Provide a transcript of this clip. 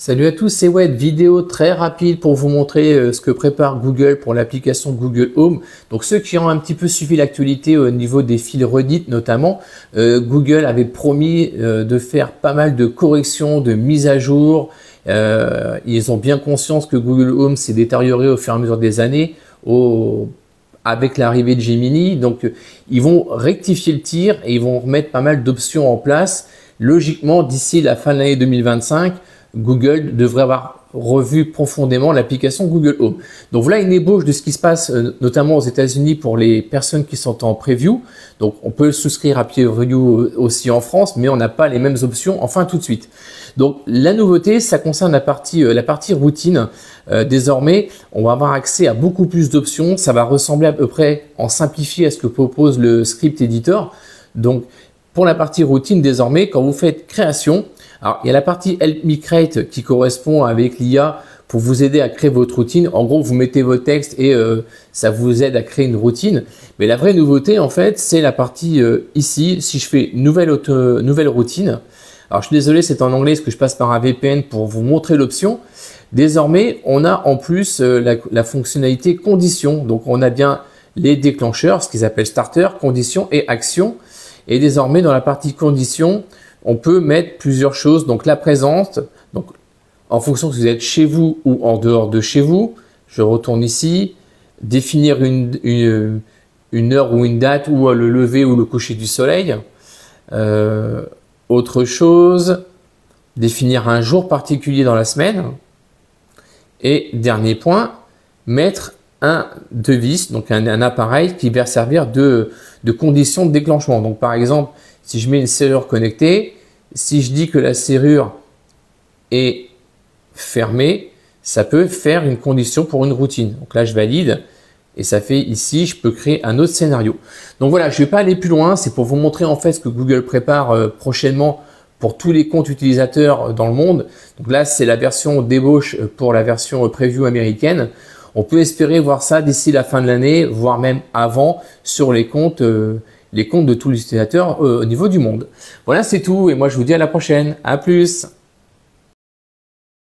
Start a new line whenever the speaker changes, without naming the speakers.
Salut à tous, c'est Wed, vidéo très rapide pour vous montrer ce que prépare Google pour l'application Google Home. Donc ceux qui ont un petit peu suivi l'actualité au niveau des fils redites notamment, Google avait promis de faire pas mal de corrections, de mises à jour. Ils ont bien conscience que Google Home s'est détérioré au fur et à mesure des années avec l'arrivée de Gemini. Donc ils vont rectifier le tir et ils vont remettre pas mal d'options en place. Logiquement, d'ici la fin de l'année 2025, Google devrait avoir revu profondément l'application Google Home. Donc voilà une ébauche de ce qui se passe notamment aux États-Unis pour les personnes qui sont en preview. Donc on peut souscrire à Peer Review aussi en France, mais on n'a pas les mêmes options enfin tout de suite. Donc la nouveauté, ça concerne la partie routine. Désormais, on va avoir accès à beaucoup plus d'options. Ça va ressembler à peu près en simplifié à ce que propose le script editor. Donc pour la partie routine, désormais, quand vous faites création, alors il y a la partie Help Me Create qui correspond avec l'IA pour vous aider à créer votre routine. En gros, vous mettez vos textes et ça vous aide à créer une routine. Mais la vraie nouveauté, en fait, c'est la partie ici. Si je fais nouvelle routine, alors je suis désolé, c'est en anglais parce que je passe par un VPN pour vous montrer l'option. Désormais, on a en plus la fonctionnalité condition. Donc, on a bien les déclencheurs, ce qu'ils appellent starter, condition et action. Et désormais, dans la partie conditions, on peut mettre plusieurs choses. Donc, la présence, donc en fonction que vous êtes chez vous ou en dehors de chez vous. Je retourne ici. Définir une heure ou une date ou le lever ou le coucher du soleil. Autre chose, définir un jour particulier dans la semaine. Et dernier point, mettre un device, donc un appareil qui va servir de condition de déclenchement. Donc par exemple, si je mets une serrure connectée, si je dis que la serrure est fermée, ça peut faire une condition pour une routine. Donc là, je valide et ça fait ici, je peux créer un autre scénario. Donc voilà, je ne vais pas aller plus loin, c'est pour vous montrer en fait ce que Google prépare prochainement pour tous les comptes utilisateurs dans le monde. Donc là, c'est la version d'ébauche pour la version preview américaine. On peut espérer voir ça d'ici la fin de l'année, voire même avant, sur les comptes de tous les utilisateurs au niveau du monde. Voilà, c'est tout et moi je vous dis à la prochaine. À plus!